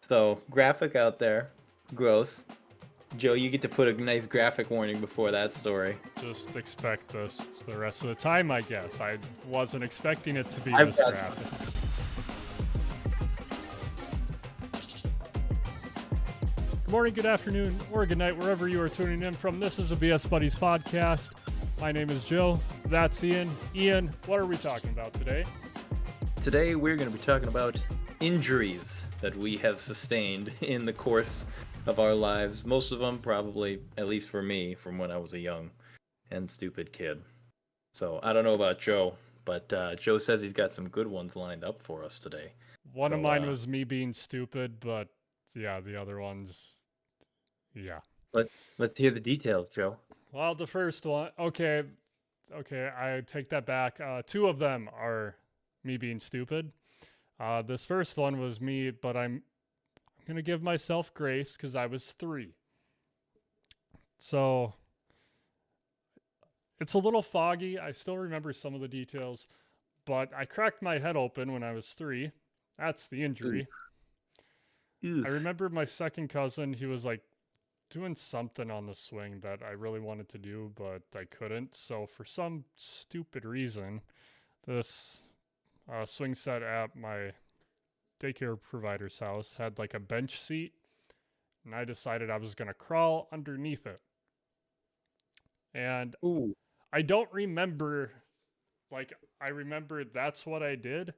So, graphic out there. Gross. Joe, you get to put a nice graphic warning before that story. Just expect this the rest of the time, I guess. I wasn't expecting it to be I've this got graphic. Good morning, good afternoon, or good night, wherever you are tuning in from. This is a BS Buddies podcast. My name is Joe. That's Ian. Ian, what are we talking about today? Today, we're going to be talking about injuries that we have sustained in the course of our lives. Most of them, probably, at least for me, from when I was a young and stupid kid. So, I don't know about Joe, but Joe says he's got some good ones lined up for us today. One of mine was me being stupid, but yeah, the other ones, yeah. Let's hear the details, Joe. Well, the first one, okay, I take that back. Two of them are me being stupid. This first one was me, but I'm gonna give myself grace because I was 3. So it's a little foggy. I still remember some of the details, but I cracked my head open when I was 3. That's the injury. I remember my second cousin, he was like doing something on the swing that I really wanted to do, but I couldn't. So for some stupid reason, this swing set at my daycare provider's house had like a bench seat, and I decided I was going to crawl underneath it. And Ooh. I don't remember, like, I remember that's what I did.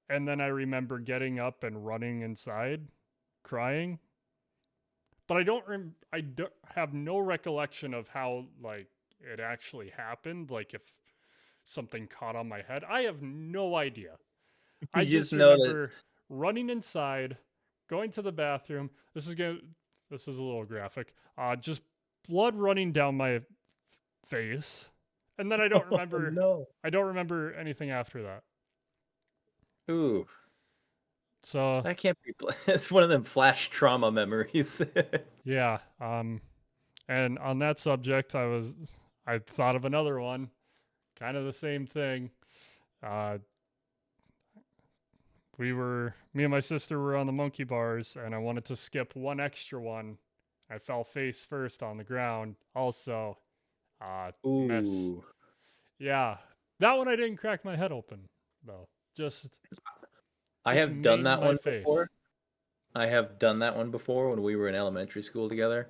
And then I remember getting up and running inside, crying. But I don't have no recollection of how, like, it actually happened. Like, if something caught on my head, I have no idea. I You just just know that. remember running inside, going to the bathroom. This is a little graphic. Just blood running down my face, and then I don't Oh, remember. no. I don't remember anything after that. Ooh. So That can't be. It's one of them flash trauma memories. yeah. And on that subject, I thought of another one, kind of the same thing. Uh, me and my sister were on the monkey bars, and I wanted to skip one extra one. I fell face first on the ground. Also, mess. Ooh. Yeah, that one I didn't crack my head open though. I Just have done maimed that my one face. before. I have done that one before when we were in elementary school together.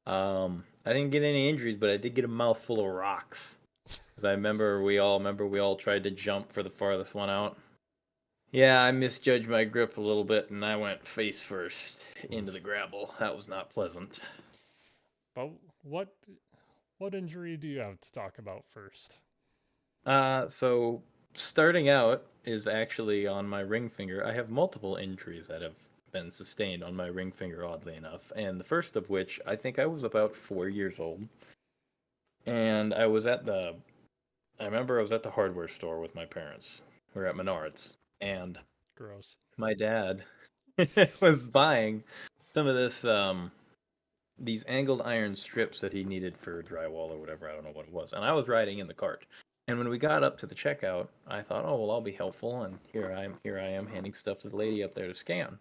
I didn't get any injuries, but I did get a mouthful of rocks. Because I remember we all tried to jump for the farthest one out. Yeah, I misjudged my grip a little bit, and I went face first into the gravel. That was not pleasant. But what injury do you have to talk about first? So starting out is actually on my ring finger. I have multiple injuries that have been sustained on my ring finger, oddly enough. And the first of which, I think I was about 4 years old. And I remember I was at the hardware store with my parents. We were at Menards. And Gross. my dad was buying some of these angled iron strips that he needed for drywall or whatever. I don't know what it was. And I was riding in the cart. And when we got up to the checkout, I thought, oh, well, I'll be helpful. And here I am handing stuff to the lady up there to scan.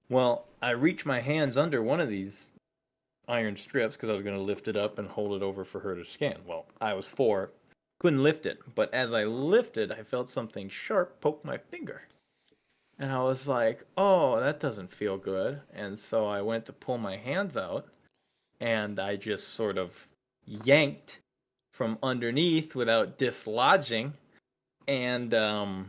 Well, I reached my hands under one of these iron strips because I was going to lift it up and hold it over for her to scan. Well, I was 4, couldn't lift it. But as I lifted, I felt something sharp poke my finger. And I was like, oh, that doesn't feel good. And so I went to pull my hands out, and I just sort of yanked from underneath without dislodging, and the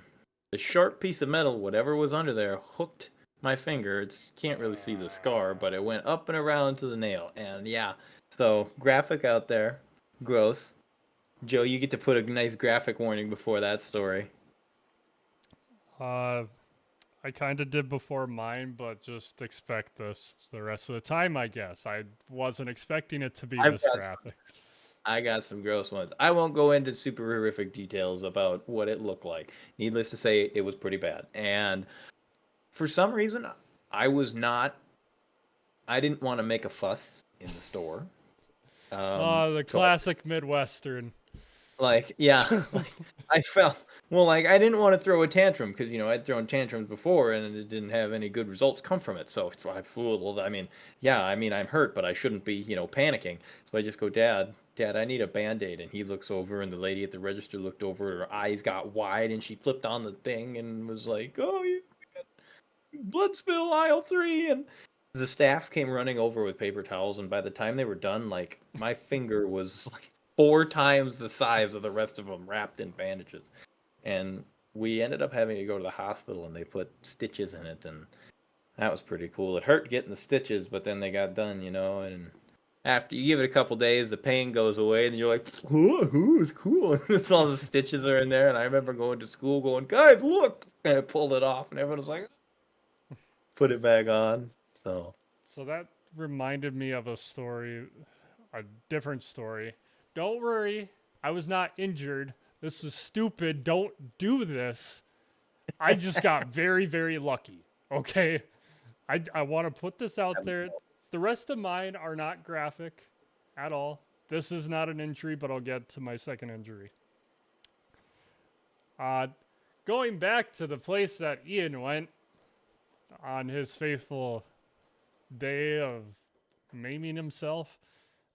sharp piece of metal, whatever was under there, hooked my finger. You can't really see the scar, but it went up and around to the nail. And yeah, so graphic out there, gross. Joe, you get to put a nice graphic warning before that story. I kind of did before mine, but just expect this the rest of the time, I guess. I wasn't expecting it to be I've this got graphic. I got some gross ones. I won't go into super horrific details about what it looked like. Needless to say, it was pretty bad. And for some reason, I was not. I didn't want to make a fuss in the store. The So classic Midwestern. like, yeah, like I felt well, like, I didn't wanna throw a tantrum because, I'd thrown tantrums before and it didn't have any good results come from it, so well, I mean, yeah, I mean, I'm hurt, but I shouldn't be, panicking. So I just go, Dad, I need a Band-Aid," and he looks over, and the lady at the register looked over, her eyes got wide, and she flipped on the thing and was like, "Oh, you blood spill, aisle 3," and the staff came running over with paper towels, and by the time they were done, like, my finger was, like, 4 times the size of the rest of them wrapped in bandages. And we ended up having to go to the hospital, and they put stitches in it, and that was pretty cool. It hurt getting the stitches, but then they got done, and after you give it a couple days, the pain goes away, and you're like, ooh, it's cool. It's all the stitches are in there, and I remember going to school going, guys, look! And I pulled it off, and everyone was like, put it back on. So, So that reminded me of a story, a different story. Don't worry, I was not injured. This is stupid. Don't do this. I just got very, very lucky. Okay. I want to put this out there. The rest of mine are not graphic at all. This is not an injury, but I'll get to my second injury. Uh, Going back to the place that Ian went on his faithful day of maiming himself,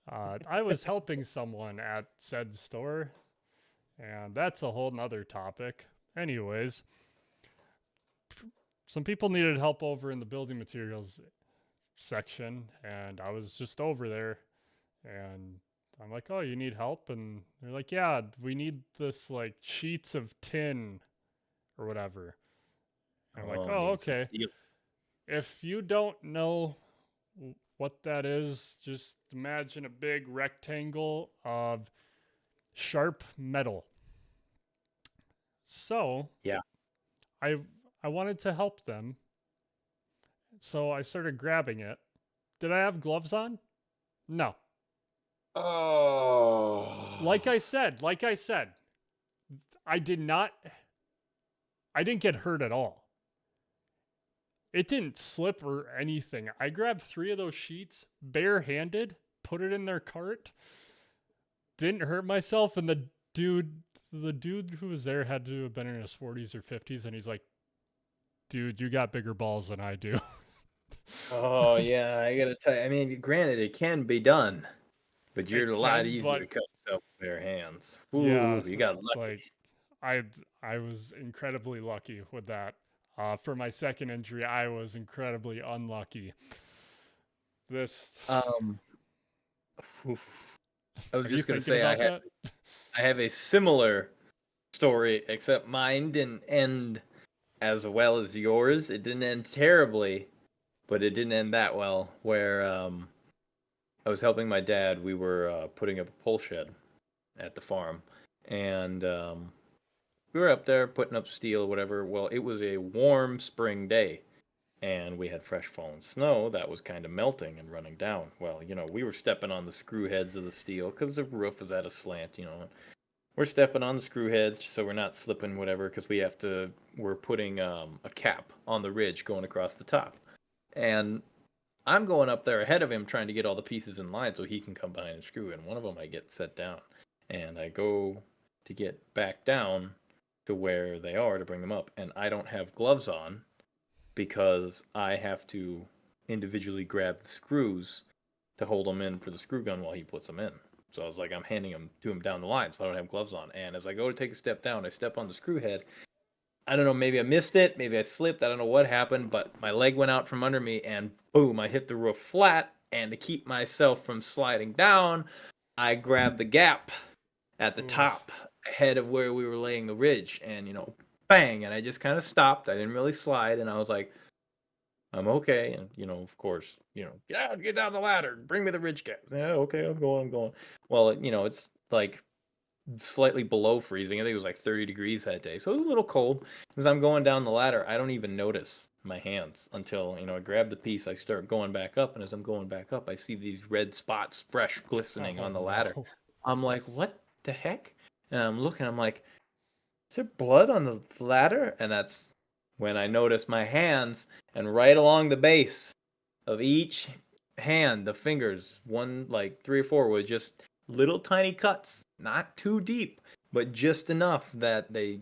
I was helping someone at said store, and that's a whole nother topic. Anyways, some people needed help over in the building materials section, and I was just over there, and I'm like, "Oh, you need help?" And they're like, "Yeah, we need this like sheets of tin or whatever." And I'm like, oh, "Oh, need some okay. steel. If you don't know what that is, just imagine a big rectangle of sharp metal." So Yeah. I I wanted to help them, so I started grabbing it. Did I have gloves on? No. Oh. Like I said, I did not. I didn't get hurt at all. It didn't slip or anything. I grabbed 3 of those sheets barehanded, put it in their cart, didn't hurt myself, and the dude who was there had to have been in his 40s or 50s, and he's like, "Dude, you got bigger balls than I do." Oh, yeah, I gotta tell you, I mean, granted, it can be done. But you're It a lot can, easier but to cut yourself with bare hands. yeah, Ooh, you got like lucky. I I was incredibly lucky with that. For my second injury, I was incredibly unlucky. This, Um, oof. I was are you just gonna thinking say about that? I have a similar story, except mine didn't end as well as yours. It didn't end terribly, but it didn't end that well. Where I was helping my dad. We were putting up a pole shed at the farm, and we were up there putting up steel, whatever. Well, it was a warm spring day, and we had fresh fallen snow that was kind of melting and running down. Well, we were stepping on the screw heads of the steel because the roof is at a slant, We're stepping on the screw heads so we're not slipping, whatever, because we're putting a cap on the ridge going across the top. And I'm going up there ahead of him trying to get all the pieces in line so he can come behind and screw. And one of them I get set down. And I go to get back down to where they are to bring them up. And I don't have gloves on because I have to individually grab the screws to hold them in for the screw gun while he puts them in. So I was like, I'm handing them to him down the line, so I don't have gloves on. And as I go to take a step down, I step on the screw head. I don't know, maybe I missed it, maybe I slipped, I don't know what happened, but my leg went out from under me and boom, I hit the roof flat. And to keep myself from sliding down, I grabbed the gap at the Oof. top ahead of where we were laying the ridge. And, bang. And I just kind of stopped. I didn't really slide. And I was like, I'm okay. And, of course, yeah, get down the ladder. Bring me the ridge cap. Yeah, okay, I'm going. Well, it's like slightly below freezing. I think it was like 30 degrees that day. So it was a little cold. As I'm going down the ladder, I don't even notice my hands until, I grab the piece. I start going back up. And as I'm going back up, I see these red spots, fresh, glistening Oh on the ladder. no. I'm like, what the heck? And I'm looking, I'm like, is there blood on the ladder? And that's when I notice my hands, and right along the base of each hand, the fingers, one like 3 or 4, were just little tiny cuts, not too deep, but just enough that they,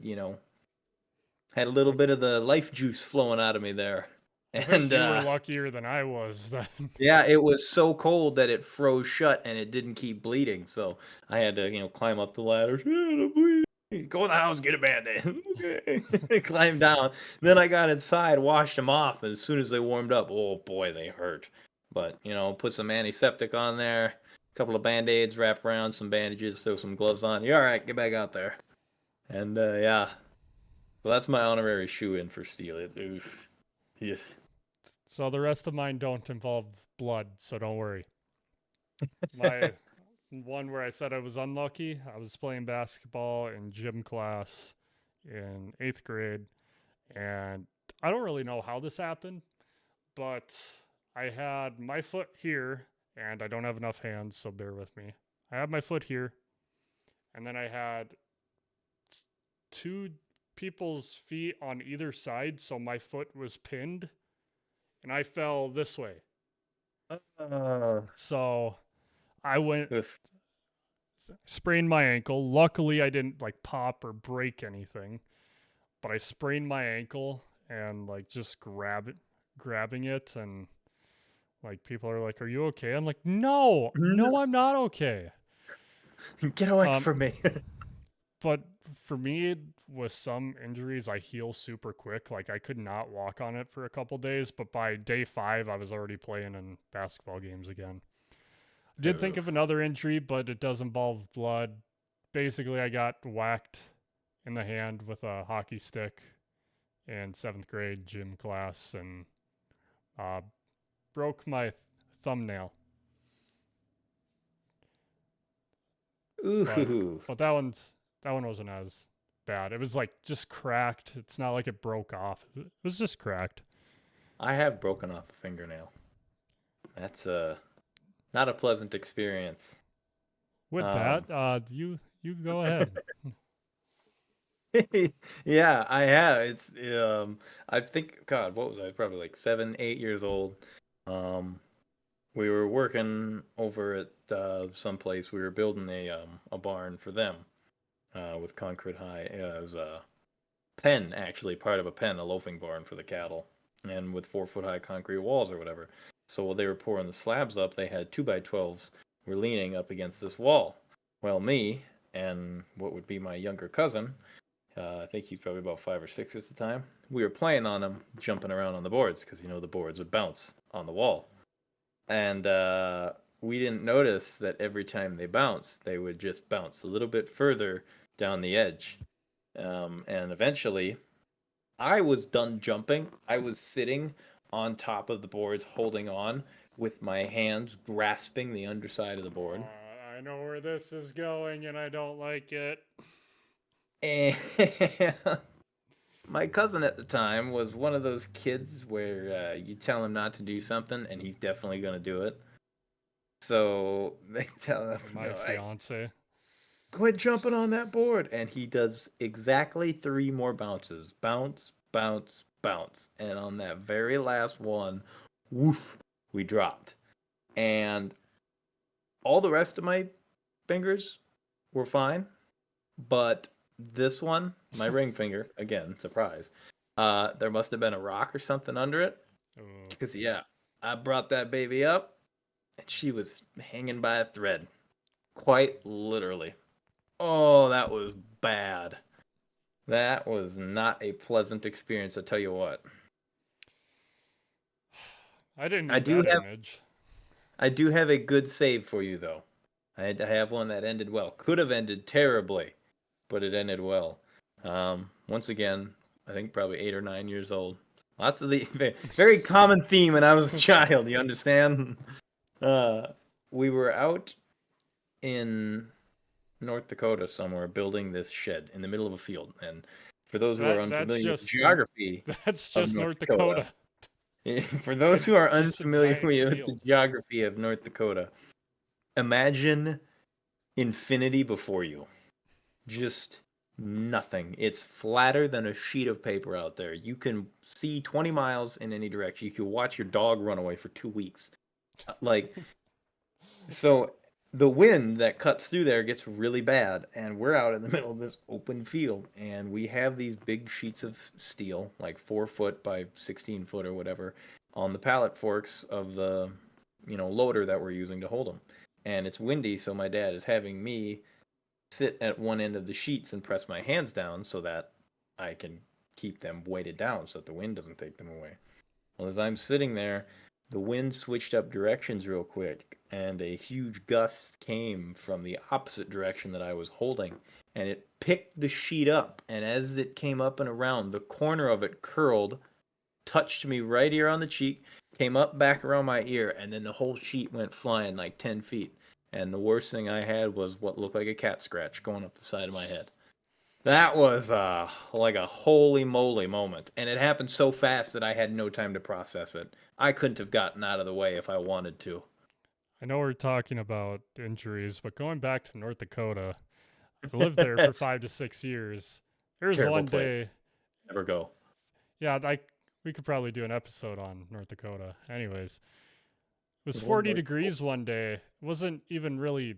had a little I, bit of the life juice flowing out of me there. I think And you were luckier than I was then. yeah, it was so cold that it froze shut and it didn't keep bleeding. So I had to, climb up the ladder. I'm bleeding. Go in the house, get a band-aid. Okay. Climb down. Then I got inside, washed them off, and as soon as they warmed up, oh boy, they hurt. But, put some antiseptic on there, a couple of band-aids, wrap around some bandages, throw some gloves on. You're all right, get back out there. And yeah, so that's my honorary shoe-in for steel. Oof. Yeah. So the rest of mine don't involve blood, so don't worry. My one where I said I was unlucky, I was playing basketball in gym class in 8th grade, and I don't really know how this happened, but I had my foot here, and I don't have enough hands, so bear with me. I had my foot here, and then I had two people's feet on either side, so my foot was pinned, and I fell this way. Uh, So I went oof. sprained my ankle. Luckily, I didn't like pop or break anything, but I sprained my ankle and like just grabbing it, and like people are like, "Are you okay?" I'm like, "No, No, no, I'm not okay." get away Um, from me. but for me, with some injuries, I heal super quick. Like I could not walk on it for a couple days, but by day 5, I was already playing in basketball games again. Did think of Oof. another injury, but it does involve blood. Basically, I got whacked in the hand with a hockey stick in 7th grade gym class and uh, broke my thumbnail. But Ooh. but that one wasn't as bad. It was like just cracked. It's not like it broke off. It was just cracked. I have broken off a fingernail. That's not a pleasant experience. With Um, that, you go ahead. yeah, I have. I think, God, what was I? Probably like 7, 8 years old. Um, we were working over at some place. We were building a barn for them with concrete high. It was a pen, actually, part of a pen, a loafing barn for the cattle, and with 4 foot high concrete walls or whatever. So while they were pouring the slabs up, they had 2x12s were leaning up against this wall. Well, me and what would be my younger cousin, I think he's probably about 5 or 6 at the time, we were playing on them, jumping around on the boards because the boards would bounce on the wall. And we didn't notice that every time they bounced, they would just bounce a little bit further down the edge. And eventually, I was done jumping. I was sitting on top of the boards, holding on with my hands grasping the underside of the board. I know where this is going, and I don't like it. And my cousin at the time was one of those kids where you tell him not to do something and he's definitely going to do it. So they tell him, Or my hey, fiance. go ahead jumping on that board. And he does exactly 3 more bounces. Bounce, bounce, bounce. And on that very last one, woof, we dropped. And all the rest of my fingers were fine. But this one, my ring finger, again, surprise. There must have been a rock or something under it. Oh, Because, yeah, I brought that baby up and she was hanging by a thread. Quite literally. Oh, that was bad. That was not a pleasant experience, I tell you what. I didn't I need do that have image. I do have a good save for you though. I have one that ended well. Could have ended terribly, but it ended well. Once again, I think probably 8 or 9 years old. Lots of the very common theme when I was a child. You understand? Uh, we were out in North Dakota somewhere building this shed in the middle of a field. And for those who are That's unfamiliar with the just geography that's of just North North Dakota, Dakota. for those who It's are just a unfamiliar giant with the field. geography of North Dakota, imagine infinity before you. Just nothing. It's flatter than a sheet of paper out there. You can see 20 miles in any direction. You can watch your dog run away for 2 weeks. Like, so the wind that cuts through there gets really bad, and we're out in the middle of this open field, and we have these big sheets of steel, like 4 foot by 16 foot or whatever, on the pallet forks of the loader that we're using to hold them. And it's windy, so my dad is having me sit at one end of the sheets and press my hands down so that I can keep them weighted down so that the wind doesn't take them away. Well, as I'm sitting there, the wind switched up directions real quick, and a huge gust came from the opposite direction that I was holding, and it picked the sheet up. And as it came up and around, the corner of it curled, touched me right here on the cheek, came up back around my ear, and then the whole sheet went flying like 10 feet. And the worst thing I had was what looked like a cat scratch going up the side of my head. That was like a holy moly moment, and it happened so fast that I had no time to process it. I couldn't have gotten out of the way if I wanted to. I know we're talking about injuries, but going back to North Dakota, I lived there for 5 to 6 years. There was Terrible one place. day, Never go. yeah, we could probably do an episode on North Dakota. Anyways, it was There's one 40 North Dakota. degrees one day. It wasn't even really,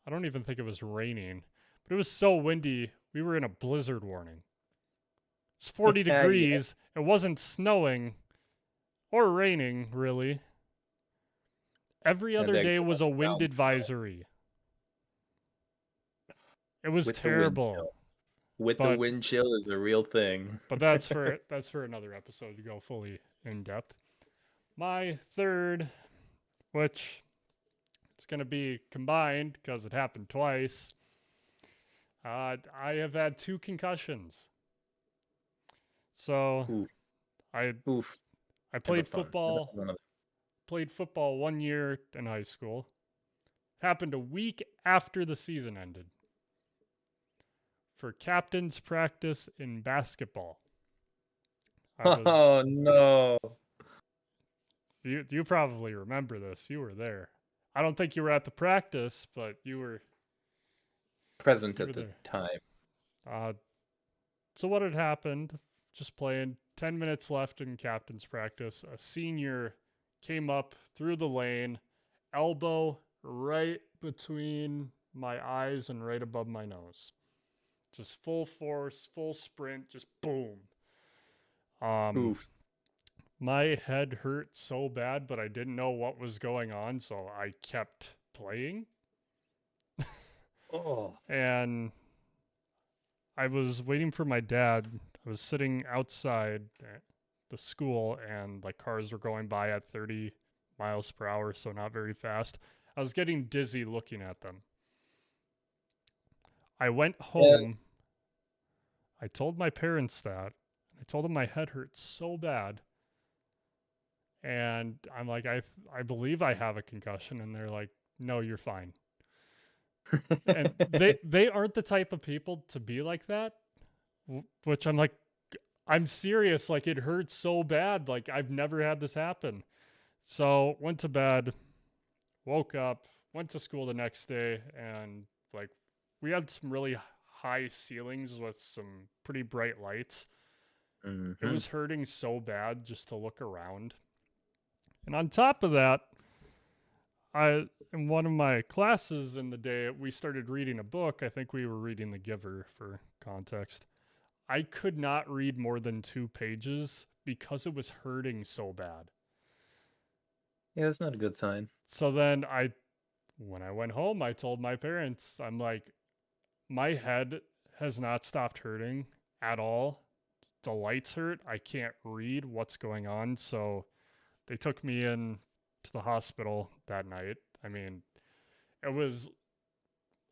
I don't even think it was raining, but it was so windy. We were in a blizzard warning. It's 40 Yeah, degrees. It wasn't snowing or raining, really. Every had other that day good was a old wind ground snow advisory. It was with the wind terrible. chill. With the But wind chill is a real thing. that's for another episode to go fully in depth. My third, which it's going to be combined because it happened twice. I have had two concussions. So Oof, I oof. I Never played fun. Never football one of played football 1 year in high school. Happened a week after the season ended for captain's practice in basketball. I them. was Oh no! you probably remember this. You were there. I don't think you were at the practice, but Present you at were the there. time. Uh, so what had happened? Just playing 10 minutes left in captain's practice. A senior came up through the lane, elbow right between my eyes and right above my nose. Just full force, full sprint, just boom. Um, Oof. my head hurt so bad, but I didn't know what was going on, so I kept playing. Oh. And I was waiting for my dad. I was sitting outside at the school, and like cars were going by at 30 miles per hour, so not very fast. I was getting dizzy looking at them. I went Yeah. home. I told my parents that. I told them my head hurt so bad. And I'm like, I believe I have a concussion. And they're like, no, you're fine. And they aren't the type of people to be like that, which I'm like, I'm serious. Like, it hurts so bad. Like, I've never had this happen. So, went to bed, woke up, went to school the next day, and like, we had some really high ceilings with some pretty bright lights. It Hmm. was hurting so bad just to look around. And on top of that, in one of my classes in the day, we started reading a book. I think we were reading The Giver for context. I could not read more than 2 pages because it was hurting so bad. Yeah, that's not a good sign. So then when I went home, I told my parents, I'm like, my head has not stopped hurting at all. The lights hurt. I can't read what's going on. So they took me in to the hospital that night. I mean, it was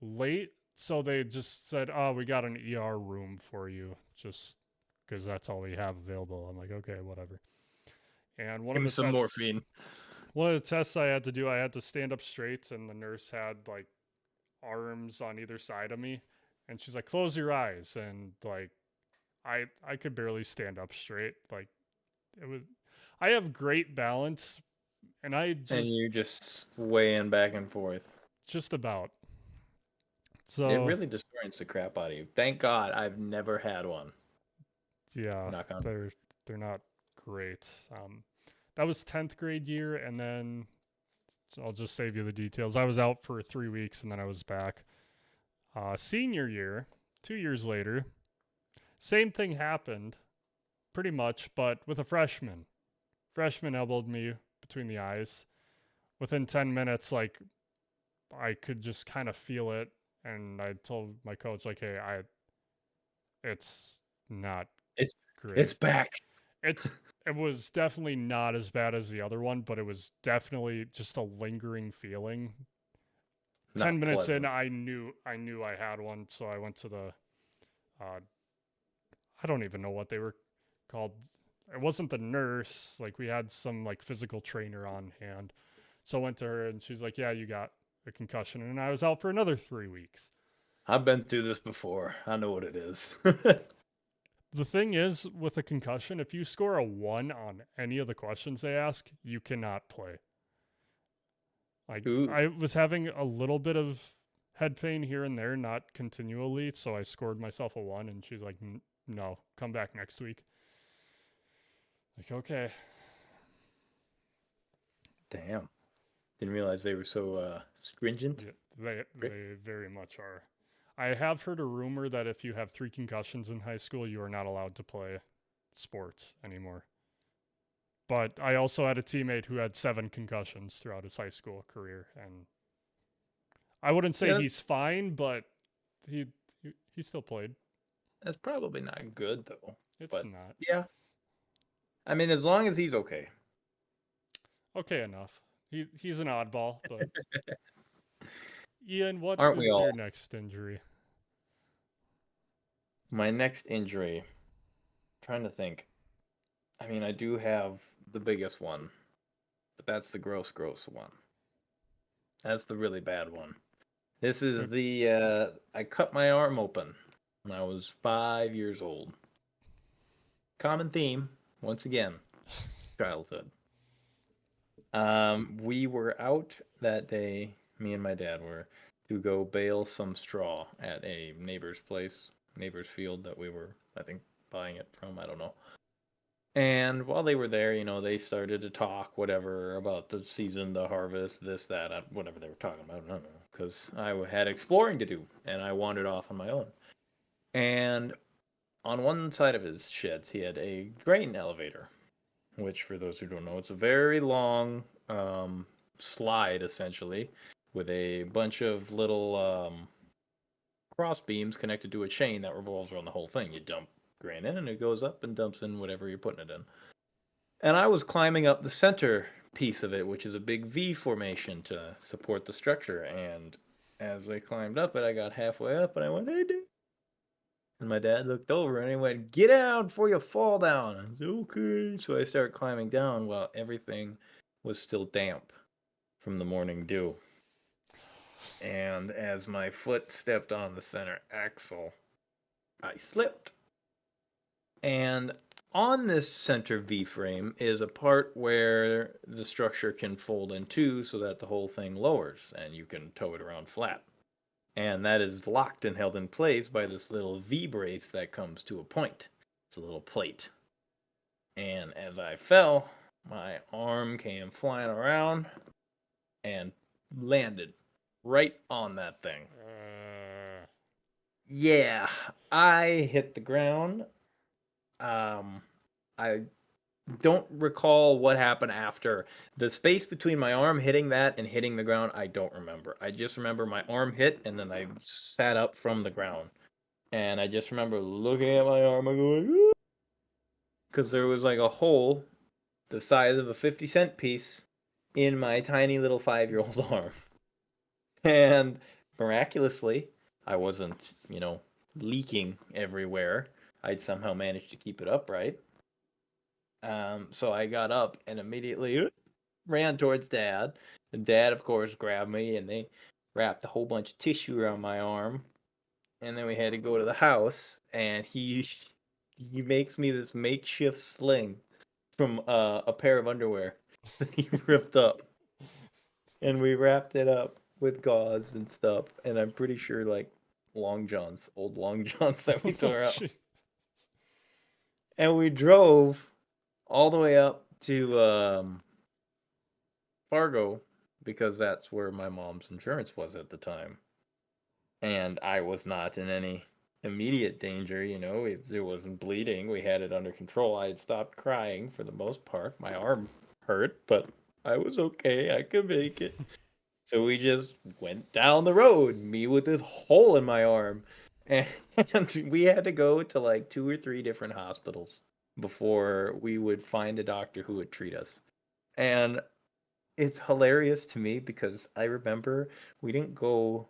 late. So they just said, oh, we got an ER room for you, just because that's all we have available. I'm like, okay, whatever. And Give me some morphine. one of the tests I had to do, I had to stand up straight, and the nurse had like arms on either side of me, and she's like, close your eyes, and like I could barely stand up straight. Like, it was, I have great balance, and I And just you're just swaying back and forth. just about. It So really disorients the crap out of you. Thank God I've never had one. yeah, Knock on. they're not great. That was 10th grade year, and then I'll just save you the details. I was out for 3 weeks and then I was back. Senior year, 2 years later, same thing happened pretty much, but with a freshman. Freshman elbowed me between the eyes. Within 10 minutes, like, I could just kind of feel it. And I told my coach, like, hey, it's not It's great. it's back. It's it was definitely not as bad as the other one, but it was definitely just a lingering feeling. 10 Not minutes in, pleasant. I knew I had one, so I went to the uh I don't even know what they were called. It wasn't the nurse, like we had some like physical trainer on hand. So I went to her and she's like, "Yeah, you got a concussion." And I was out for another 3 weeks. I've been through this before. I know what it is. The thing is, with a concussion, if you score a 1 on any of the questions they ask, you cannot play. Like, Ooh, I was having a little bit of head pain here and there, not continually, so I scored myself a 1, and she's like, no, come back next week. Like, okay. damn. Didn't realize they were so stringent. Yeah, they very much are. I have heard a rumor that if you have 3 concussions in high school, you are not allowed to play sports anymore. But I also had a teammate who had 7 concussions throughout his high school career, and I wouldn't say Yeah, he's fine, but he he still played. that's probably not good though. It's But not yeah, I mean, as long as he's okay. okay enough. He's an oddball, but Ian, what Aren't we is your all? next injury? My next injury, trying to think. I mean, I do have the biggest one, but that's the gross one. That's the really bad one. This is the I cut my arm open when I was 5 years old. Common theme, once again, childhood. We were out that day, me and my dad were, to go bale some straw at a neighbor's place, neighbor's field that we were, I think, buying it from. I don't know. And while they were there, they started to talk, whatever, about the season, the harvest, this, that, whatever they were talking about. I don't know, because I had exploring to do, and I wandered off on my own. And on one side of his sheds, he had a grain elevator, which, for those who don't know, it's a very long slide, essentially, with a bunch of little cross beams connected to a chain that revolves around the whole thing. You dump grain in, and it goes up and dumps in whatever you're putting it in. And I was climbing up the center piece of it, which is a big V formation to support the structure. And as I climbed up it, I got halfway up and I went, "Hey, dude." And my dad looked over and he went, "Get down before you fall down." I said, "Okay." So I started climbing down while everything was still damp from the morning dew. And as my foot stepped on the center axle, I slipped. And on this center V frame is a part where the structure can fold in two so that the whole thing lowers and you can tow it around flat. And that is locked and held in place by this little V brace that comes to a point. It's a little plate. And as I fell, my arm came flying around and landed right on that thing. Uh, Yeah, I hit the ground. Um, I don't recall what happened after. The space between my arm hitting that and hitting the ground, I don't remember. I just remember my arm hit and then I sat up from the ground. And I just remember looking at my arm and going, because there was like a hole the size of a 50-cent piece in my tiny little 5-year-old arm. And miraculously, I wasn't, leaking everywhere. I'd somehow managed to keep it upright. So I got up and immediately ran towards Dad. And Dad, of course, grabbed me and they wrapped a whole bunch of tissue around my arm. And then we had to go to the house, and he makes me this makeshift sling from a pair of underwear that he ripped up, and we wrapped it up with gauze and stuff. And I'm pretty sure like long johns, old long johns that we oh, tore out, gee. and we drove all the way up to Fargo, because that's where my mom's insurance was at the time. And I was not in any immediate danger, it wasn't bleeding. We had it under control. I had stopped crying for the most part. My arm hurt, but I was okay. I could make it. So we just went down the road, me with this hole in my arm. And, we had to go to like 2 or 3 different hospitals before we would find a doctor who would treat us. And it's hilarious to me because I remember we didn't go.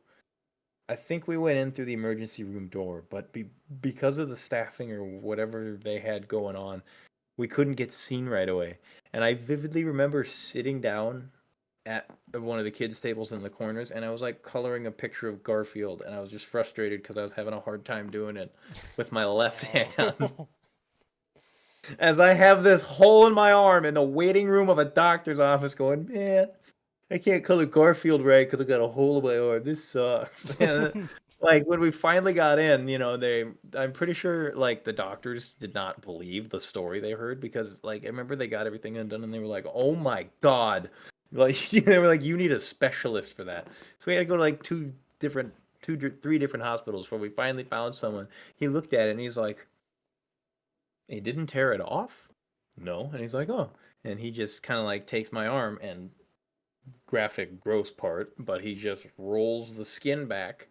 I think we went in through the emergency room door, but because of the staffing or whatever they had going on, we couldn't get seen right away. And I vividly remember sitting down at one of the kids' tables in the corners, and I was like coloring a picture of Garfield, and I was just frustrated because I was having a hard time doing it with my left hand. Oh. As I have this hole in my arm in the waiting room of a doctor's office, going, man, I can't color Garfield right because I got a hole in my arm. This sucks. And like when we finally got in, I'm pretty sure like the doctors did not believe the story they heard because like I remember they got everything undone and they were like, oh my god, like they were like, you need a specialist for that. So we had to go to like three different hospitals before we finally found someone. He looked at it and he's like, he didn't tear it off. No, and he's like, oh, and he just kind of like takes my arm and graphic gross part, but he just rolls the skin back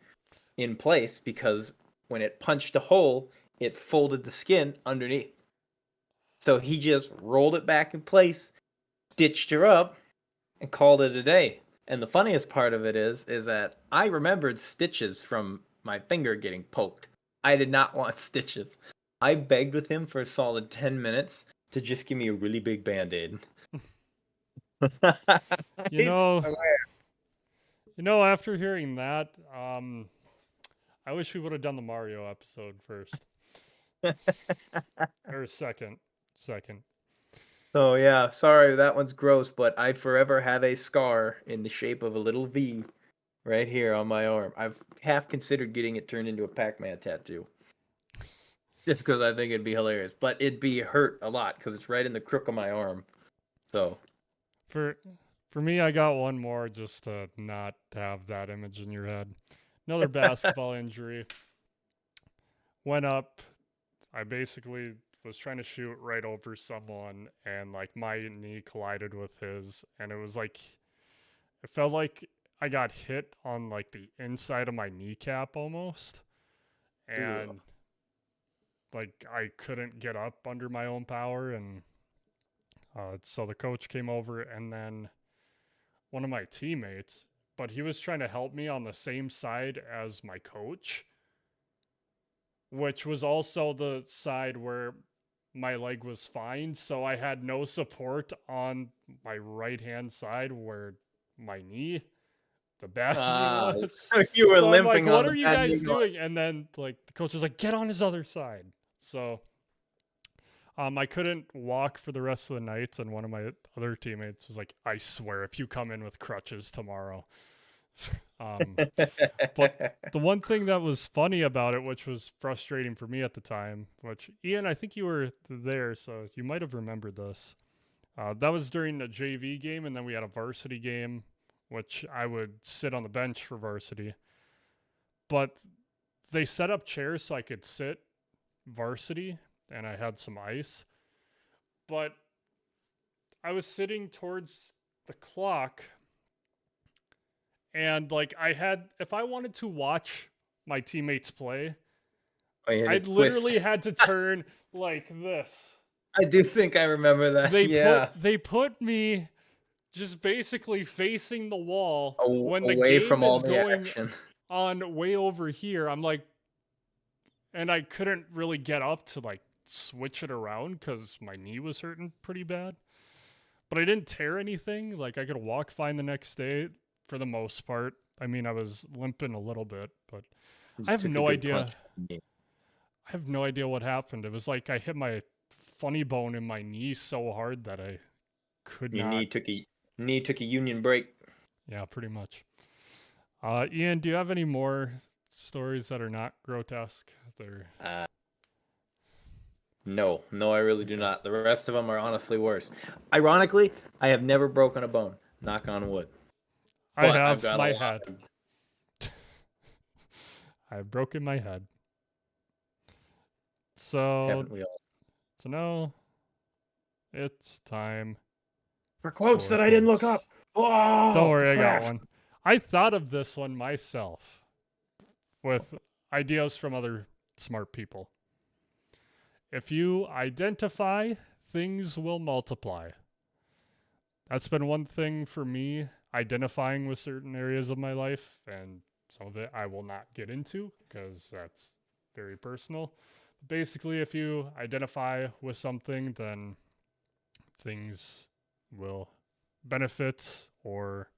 in place because when it punched a hole, it folded the skin underneath. So he just rolled it back in place, stitched her up, and called it a day. And the funniest part of it is that I remembered stitches from my finger getting poked. I did not want stitches. I begged with him for a solid 10 minutes to just give me a really big band-aid. you I know, swear. after hearing that, I wish we would have done the Mario episode first or second. Second. So yeah, sorry that one's gross, but I forever have a scar in the shape of a little V right here on my arm. I've half considered getting it turned into a Pac-Man tattoo. Just because I think it'd be hilarious. But it'd be hurt a lot because it's right in the crook of my arm. So For for me, I got one more just to not have that image in your head. Another basketball injury. Went up. I basically was trying to shoot right over someone, and like my knee collided with his, and it was like it felt like I got hit on like the inside of my kneecap almost, ugh. and like I couldn't get up under my own power, and so the coach came over, and then one of my teammates, but he was trying to help me on the same side as my coach, which was also the side where my leg was fine. So I had no support on my right hand side where my knee, the bad knee Ah, was. so you were So I'm like, limping on what the are you bad knee guys going. doing? And then like the coach was like, get on his other side. So I couldn't walk for the rest of the night, and one of my other teammates was like, "I swear, if you come in with crutches tomorrow." um, but the one thing that was funny about it, which was frustrating for me at the time, which Ian, I think you were there, so you might have remembered this. That was during a JV game, and then we had a varsity game, which I would sit on the bench for varsity. But they set up chairs so I could sit varsity, and I had some ice. But I was sitting towards the clock, and like I had, if I wanted to watch my teammates play, I had to I'd twist. literally had to turn like this. I do think I remember that. Yeah. They put me just basically facing the wall when the Away from game all is the going action. on way over here. I'm like, and I couldn't really get up to like switch it around because my knee was hurting pretty bad. But I didn't tear anything. Like I could walk fine the next day for the most part. I mean, I was limping a little bit, but I Just have took a no good idea. punch. Yeah. I have no idea what happened. It was like I hit my funny bone in my knee so hard that I could Your not. knee took a union break. Yeah, pretty much. Ian, do you have any more stories that are not grotesque? They're Uh, no, no, I really do okay. not. The rest of them are honestly worse. Ironically, I have never broken a bone. Knock on wood. I but I've have got a my lot head. of I've broken my head. So, haven't we all? so now it's time For quotes for that I didn't look quotes. up. Don't Oh, worry, I got crap. one. I thought of this one myself with ideas from other smart people. If you identify, things will multiply. That's been one thing for me, identifying with certain areas of my life, and some of it I will not get into because that's very personal. Basically, if you identify with something, then things will benefits, or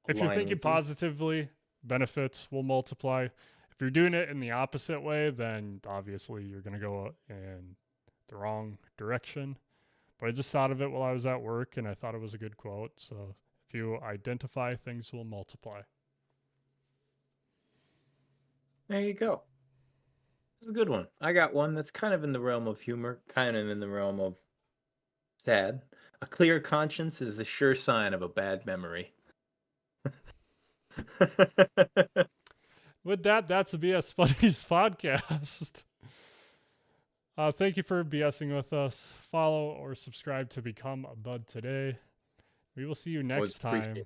if you're Align thinking with you. positively, benefits will multiply. If you're doing it in the opposite way, then obviously you're going to go in the wrong direction. But I just thought of it while I was at work and I thought it was a good quote. So if you identify, things will multiply. There you go. It's a good one. I got one that's kind of in the realm of humor, kind of in the realm of sad. A clear conscience is the sure sign of a bad memory. With that, that's a BS Buddies podcast. Thank you for BSing with us. Follow or subscribe to become a bud today. We will see you Always next appreciate time.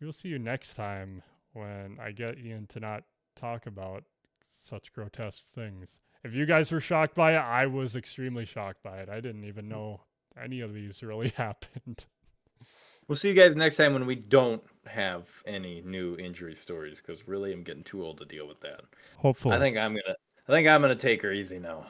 We will see you next time when I get Ian to not talk about such grotesque things. If you guys were shocked by it, I was extremely shocked by it. I didn't even know any of these really happened. We'll see you guys next time when we don't have any new injury stories, because really I'm getting too old to deal with that. I Hopefully. think I'm gonna take her easy now.